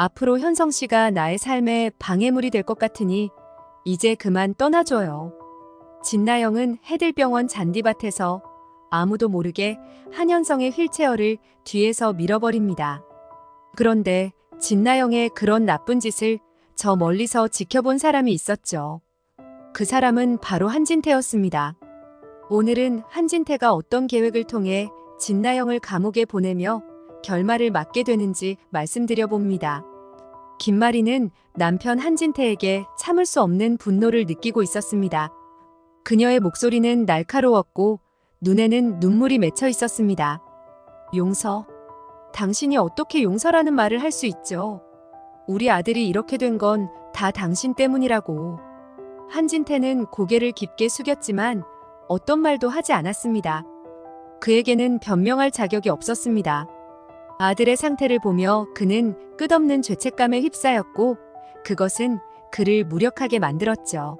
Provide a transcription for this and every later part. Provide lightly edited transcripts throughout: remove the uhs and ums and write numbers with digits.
앞으로 현성 씨가 나의 삶에 방해물이 될 것 같으니 이제 그만 떠나줘요. 진나영은 해들병원 잔디밭에서 아무도 모르게 한현성의 휠체어를 뒤에서 밀어버립니다. 그런데 진나영의 그런 나쁜 짓을 저 멀리서 지켜본 사람이 있었죠. 그 사람은 바로 한진태였습니다. 오늘은 한진태가 어떤 계획을 통해 진나영을 감옥에 보내며 결말을 맞게 되는지 말씀드려 봅니다. 김마리는 남편 한진태에게 참을 수 없는 분노를 느끼고 있었습니다. 그녀의 목소리는 날카로웠고 눈에는 눈물이 맺혀 있었습니다. 용서? 당신이 어떻게 용서라는 말을 할 수 있죠? 우리 아들이 이렇게 된 건 다 당신 때문이라고. 한진태는 고개를 깊게 숙였지만 어떤 말도 하지 않았습니다. 그에게는 변명할 자격이 없었습니다. 아들의 상태를 보며 그는 끝없는 죄책감에 휩싸였고 그것은 그를 무력하게 만들었죠.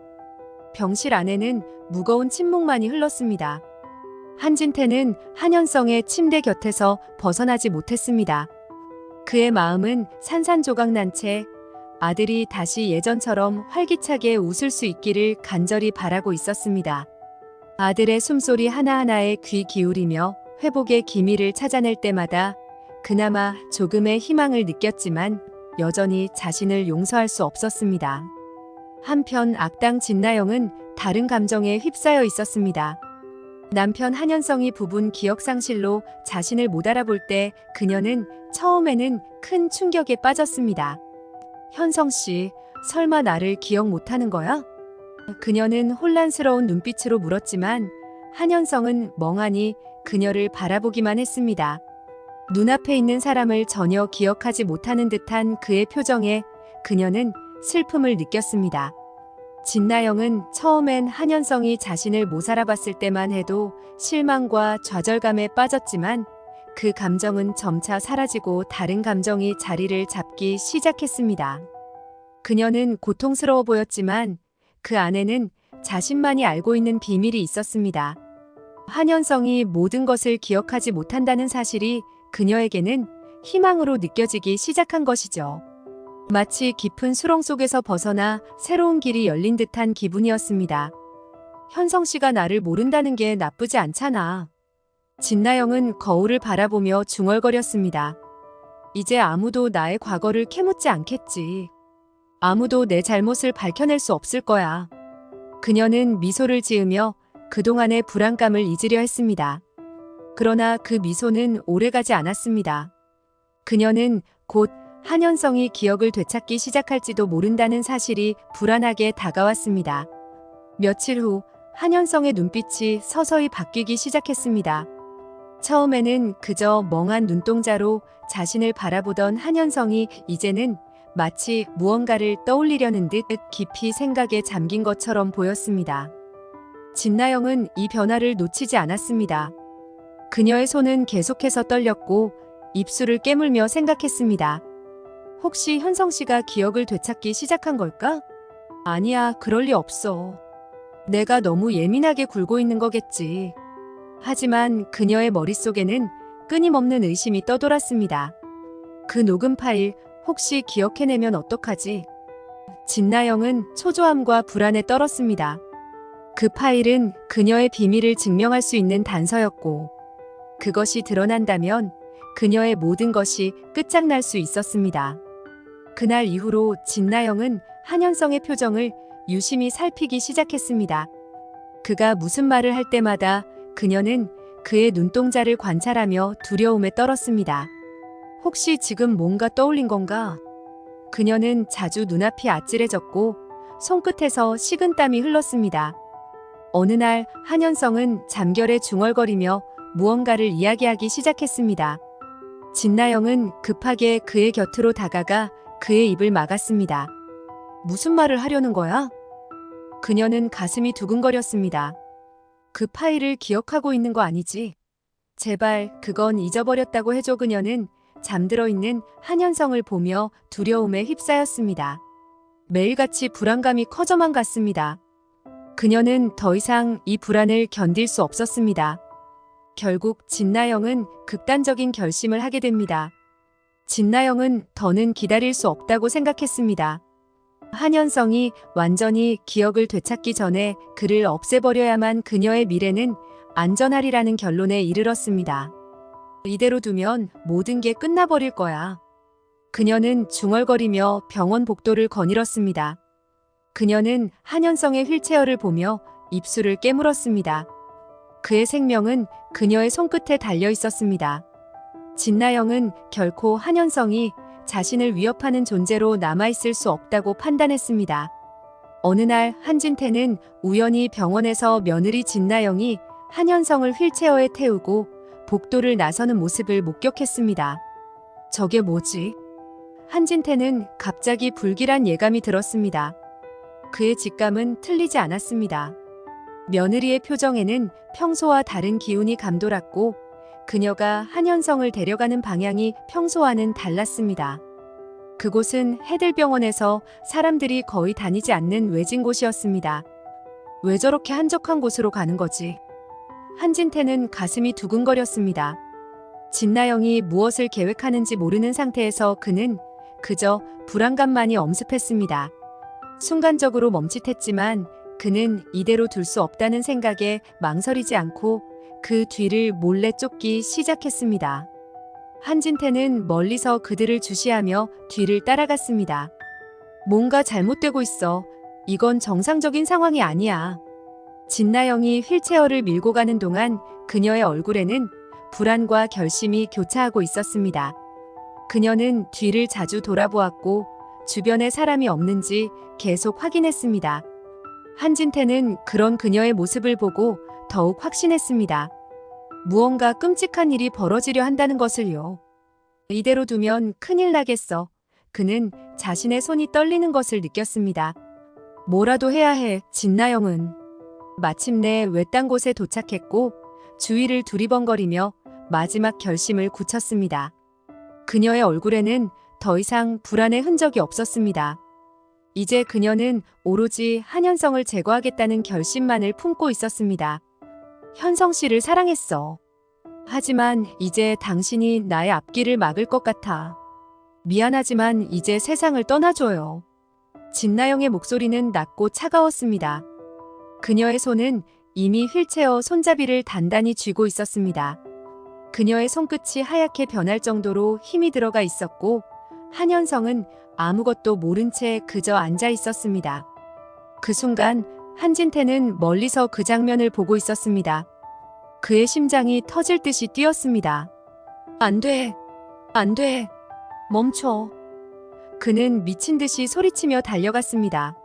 병실 안에는 무거운 침묵만이 흘렀습니다. 한진태는 한현성의 침대 곁에서 벗어나지 못했습니다. 그의 마음은 산산조각난 채 아들이 다시 예전처럼 활기차게 웃을 수 있기를 간절히 바라고 있었습니다. 아들의 숨소리 하나하나에 귀 기울이며 회복의 기미를 찾아낼 때마다 그나마 조금의 희망을 느꼈지만 여전히 자신을 용서할 수 없었습니다. 한편 악당 진나영은 다른 감정에 휩싸여 있었습니다. 남편 한현성이 부분 기억상실로 자신을 못 알아볼 때 그녀는 처음에는 큰 충격에 빠졌습니다. 현성 씨, 설마 나를 기억 못하는 거야? 그녀는 혼란스러운 눈빛으로 물었지만 한현성은 멍하니 그녀를 바라보기만 했습니다. 눈앞에 있는 사람을 전혀 기억하지 못하는 듯한 그의 표정에 그녀는 슬픔을 느꼈습니다. 진나영은 처음엔 한현성이 자신을 못 알아봤을 때만 해도 실망과 좌절감에 빠졌지만 그 감정은 점차 사라지고 다른 감정이 자리를 잡기 시작했습니다. 그녀는 고통스러워 보였지만 그 안에는 자신만이 알고 있는 비밀이 있었습니다. 한현성이 모든 것을 기억하지 못한다는 사실이 그녀에게는 희망으로 느껴지기 시작한 것이죠. 마치 깊은 수렁 속에서 벗어나 새로운 길이 열린 듯한 기분이었습니다. 현성 씨가 나를 모른다는 게 나쁘지 않잖아. 진나영은 거울을 바라보며 중얼거렸습니다. 이제 아무도 나의 과거를 캐묻지 않겠지. 아무도 내 잘못을 밝혀낼 수 없을 거야. 그녀는 미소를 지으며 그동안의 불안감을 잊으려 했습니다. 그러나 그 미소는 오래가지 않았습니다. 그녀는 곧 한현성이 기억을 되찾기 시작할지도 모른다는 사실이 불안하게 다가왔습니다. 며칠 후 한현성의 눈빛이 서서히 바뀌기 시작했습니다. 처음에는 그저 멍한 눈동자로 자신을 바라보던 한현성이 이제는 마치 무언가를 떠올리려는 듯 깊이 생각에 잠긴 것처럼 보였습니다. 진나영은 이 변화를 놓치지 않았습니다. 그녀의 손은 계속해서 떨렸고 입술을 깨물며 생각했습니다. 혹시 현성 씨가 기억을 되찾기 시작한 걸까? 아니야, 그럴 리 없어. 내가 너무 예민하게 굴고 있는 거겠지. 하지만 그녀의 머릿속에는 끊임없는 의심이 떠돌았습니다. 그 녹음 파일 혹시 기억해내면 어떡하지? 진나영은 초조함과 불안에 떨었습니다. 그 파일은 그녀의 비밀을 증명할 수 있는 단서였고 그것이 드러난다면 그녀의 모든 것이 끝장날 수 있었습니다. 그날 이후로 진나영은 한현성의 표정을 유심히 살피기 시작했습니다. 그가 무슨 말을 할 때마다 그녀는 그의 눈동자를 관찰하며 두려움에 떨었습니다. 혹시 지금 뭔가 떠올린 건가? 그녀는 자주 눈앞이 아찔해졌고 손끝에서 식은땀이 흘렀습니다. 어느 날 한현성은 잠결에 중얼거리며 무언가를 이야기하기 시작했습니다. 진나영은 급하게 그의 곁으로 다가가 그의 입을 막았습니다. 무슨 말을 하려는 거야? 그녀는 가슴이 두근거렸습니다. 그 파일을 기억하고 있는 거 아니지? 제발 그건 잊어버렸다고 해줘. 그녀는 잠들어 있는 한현성을 보며 두려움에 휩싸였습니다. 매일같이 불안감이 커져만 갔습니다. 그녀는 더 이상 이 불안을 견딜 수 없었습니다. 결국 진나영은 극단적인 결심을 하게 됩니다. 진나영은 더는 기다릴 수 없다고 생각했습니다. 한현성이 완전히 기억을 되찾기 전에 그를 없애버려야만 그녀의 미래는 안전하리라는 결론에 이르렀습니다. 이대로 두면 모든 게 끝나버릴 거야. 그녀는 중얼거리며 병원 복도를 거닐었습니다. 그녀는 한현성의 휠체어를 보며 입술을 깨물었습니다. 그의 생명은 그녀의 손끝에 달려 있었습니다. 진나영은 결코 한현성이 자신을 위협하는 존재로 남아있을 수 없다고 판단했습니다. 어느 날 한진태는 우연히 병원에서 며느리 진나영이 한현성을 휠체어에 태우고 복도를 나서는 모습을 목격했습니다. 저게 뭐지? 한진태는 갑자기 불길한 예감이 들었습니다. 그의 직감은 틀리지 않았습니다. 며느리의 표정에는 평소와 다른 기운이 감돌았고 그녀가 한현성을 데려가는 방향이 평소와는 달랐습니다. 그곳은 해들병원에서 사람들이 거의 다니지 않는 외진 곳이었습니다. 왜 저렇게 한적한 곳으로 가는 거지? 한진태는 가슴이 두근거렸습니다. 진나영이 무엇을 계획하는지 모르는 상태에서 그는 그저 불안감만이 엄습했습니다. 순간적으로 멈칫했지만 그는 이대로 둘 수 없다는 생각에 망설이지 않고 그 뒤를 몰래 쫓기 시작했습니다. 한진태는 멀리서 그들을 주시하며 뒤를 따라갔습니다. 뭔가 잘못되고 있어. 이건 정상적인 상황이 아니야. 진나영이 휠체어를 밀고 가는 동안 그녀의 얼굴에는 불안과 결심이 교차하고 있었습니다. 그녀는 뒤를 자주 돌아보았고 주변에 사람이 없는지 계속 확인했습니다. 한진태는 그런 그녀의 모습을 보고 더욱 확신했습니다. 무언가 끔찍한 일이 벌어지려 한다는 것을요. 이대로 두면 큰일 나겠어. 그는 자신의 손이 떨리는 것을 느꼈습니다. 뭐라도 해야 해, 진나영은. 마침내 외딴 곳에 도착했고 주위를 두리번거리며 마지막 결심을 굳혔습니다. 그녀의 얼굴에는 더 이상 불안의 흔적이 없었습니다. 이제 그녀는 오로지 한현성을 제거하겠다는 결심만을 품고 있었습니다. 현성 씨를 사랑했어. 하지만 이제 당신이 나의 앞길을 막을 것 같아. 미안하지만 이제 세상을 떠나줘요. 진나영의 목소리는 낮고 차가웠습니다. 그녀의 손은 이미 휠체어 손잡이를 단단히 쥐고 있었습니다. 그녀의 손끝이 하얗게 변할 정도로 힘이 들어가 있었고 한현성은 아무것도 모른 채 그저 앉아 있었습니다. 그 순간 한진태는 멀리서 그 장면을 보고 있었습니다. 그의 심장이 터질 듯이 뛰었습니다. 안 돼! 안 돼! 멈춰! 그는 미친 듯이 소리치며 달려갔습니다.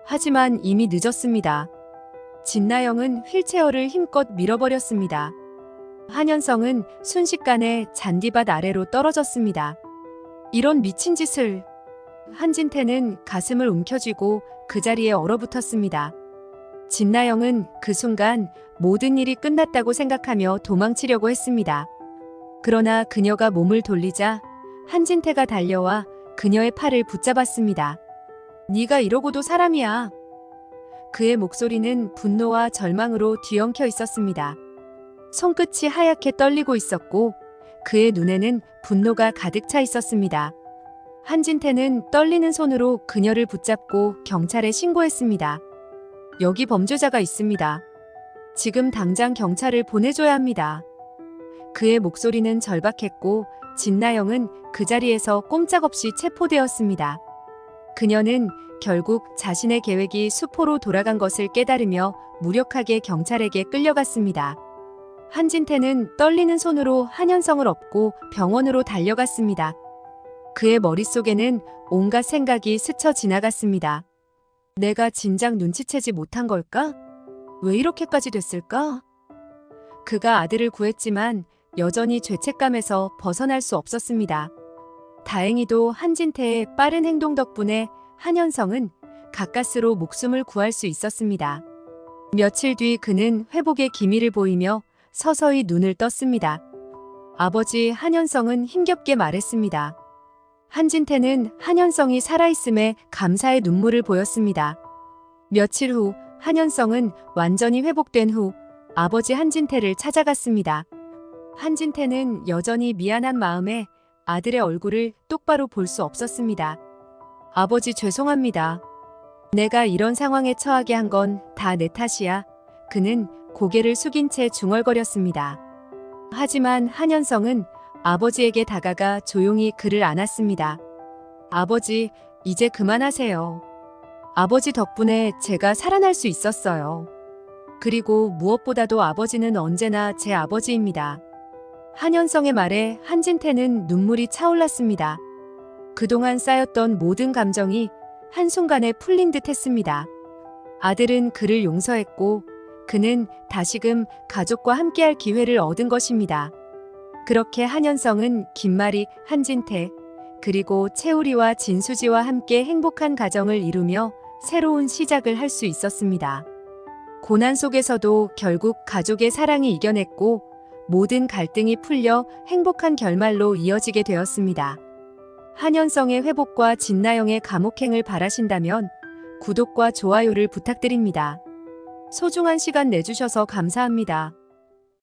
하지만 이미 늦었습니다. 진나영은 휠체어를 힘껏 밀어버렸습니다. 한현성은 순식간에 잔디밭 아래로 떨어졌습니다. 이런 미친 짓을! 한진태는 가슴을 움켜쥐고 그 자리에 얼어붙었습니다. 진나영은 그 순간 모든 일이 끝났다고 생각하며 도망치려고 했습니다. 그러나 그녀가 몸을 돌리자 한진태가 달려와 그녀의 팔을 붙잡았습니다. 네가 이러고도 사람이야. 그의 목소리는 분노와 절망으로 뒤엉켜 있었습니다. 손끝이 하얗게 떨리고 있었고 그의 눈에는 분노가 가득 차 있었습니다. 한진태는 떨리는 손으로 그녀를 붙잡고 경찰에 신고했습니다. 여기 범죄자가 있습니다. 지금 당장 경찰을 보내줘야 합니다. 그의 목소리는 절박했고 진나영은 그 자리에서 꼼짝없이 체포되었습니다. 그녀는 결국 자신의 계획이 수포로 돌아간 것을 깨달으며 무력하게 경찰에게 끌려갔습니다. 한진태는 떨리는 손으로 한현성을 업고 병원으로 달려갔습니다. 그의 머릿속에는 온갖 생각이 스쳐 지나갔습니다. 내가 진작 눈치채지 못한 걸까? 왜 이렇게까지 됐을까? 그가 아들을 구했지만 여전히 죄책감에서 벗어날 수 없었습니다. 다행히도 한진태의 빠른 행동 덕분에 한현성은 가까스로 목숨을 구할 수 있었습니다. 며칠 뒤 그는 회복의 기미를 보이며 서서히 눈을 떴습니다. 아버지 한현성은 힘겹게 말했습니다. 한진태는 한현성이 살아있음에 감사의 눈물을 보였습니다. 며칠 후 한현성은 완전히 회복된 후 아버지 한진태를 찾아갔습니다. 한진태는 여전히 미안한 마음에 아들의 얼굴을 똑바로 볼 수 없었습니다. 아버지 죄송합니다. 내가 이런 상황에 처하게 한 건 다 내 탓이야. 그는 고개를 숙인 채 중얼거렸습니다. 하지만 한현성은 아버지에게 다가가 조용히 그를 안았습니다. 아버지, 이제 그만하세요. 아버지 덕분에 제가 살아날 수 있었어요. 그리고 무엇보다도 아버지는 언제나 제 아버지입니다. 한현성의 말에 한진태는 눈물이 차올랐습니다. 그동안 쌓였던 모든 감정이 한순간에 풀린 듯 했습니다. 아들은 그를 용서했고 그는 다시금 가족과 함께할 기회를 얻은 것입니다. 그렇게 한현성은 김마리, 한진태, 그리고 채우리와 진수지와 함께 행복한 가정을 이루며 새로운 시작을 할 수 있었습니다. 고난 속에서도 결국 가족의 사랑이 이겨냈고 모든 갈등이 풀려 행복한 결말로 이어지게 되었습니다. 한현성의 회복과 진나영의 감옥행을 바라신다면 구독과 좋아요를 부탁드립니다. 소중한 시간 내주셔서 감사합니다.